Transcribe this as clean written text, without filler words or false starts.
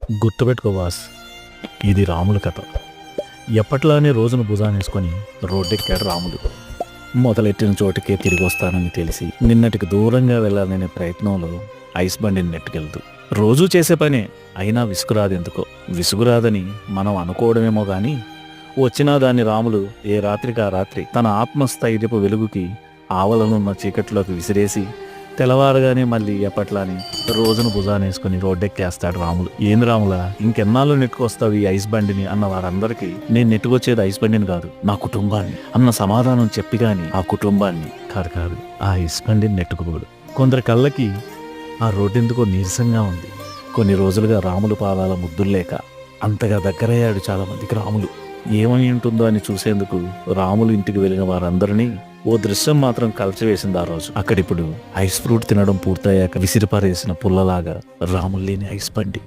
గుర్తుపెట్టుకో బాస్, ఇది రాముల కథ. ఎప్పట్లానే రోజును భుజానేసుకొని రోడ్డెక్కాడు రాములు. మొదలెట్టిన చోటుకే తిరిగి వస్తానని తెలిసి నిన్నటికి దూరంగా వెళ్ళాలనే ప్రయత్నంలో ఐస్ బండిని నెట్టుకెళ్తూ రోజూ చేసే పనే అయినా విసుగురాదెందుకో. విసుగురాదని మనం అనుకోవడమేమో గాని వచ్చినా దాన్ని రాములు ఏ రాత్రికి ఆ రాత్రి తన ఆత్మస్థైర్యపు వెలుగుకి ఆవలనున్న చీకట్లోకి విసిరేసి తెల్లవారుగానే మళ్ళీ ఎప్పట్లాని రోజును భుజానేసుకుని రోడ్డెక్కేస్తాడు రాములు. ఏంది రాములా, ఇంకెన్నాళ్ళు నెట్టుకొస్తావు ఈ ఐస్ బండిని అన్న వారందరికీ నేను నెట్టుకొచ్చేది ఐస్ బండిని కాదు, నా కుటుంబాన్ని అన్న సమాధానం చెప్పి గాని ఆ కుటుంబాన్ని కాదు ఆ ఐస్ బండిని నెట్టుకోడు. కొందరి కళ్ళకి ఆ రోడ్డెందుకో నీరసంగా ఉంది. కొన్ని రోజులుగా రాములు పాదాల ముద్దుల్లేక అంతగా దగ్గరయ్యాడు చాలా మందికి రాములు. ఏమై ఉంటుందో అని చూసేందుకు రాములు ఇంటికి వెళ్ళిన వారందరినీ ఓ దృశ్యం మాత్రం కలిచివేసింది. ఆ రోజు అక్కడిప్పుడు ఐస్ ఫ్రూట్ తినడం పూర్తయ్యాక విసిరిపారేసిన పుల్లలాగా రాములు లేని ఐస్ బండి.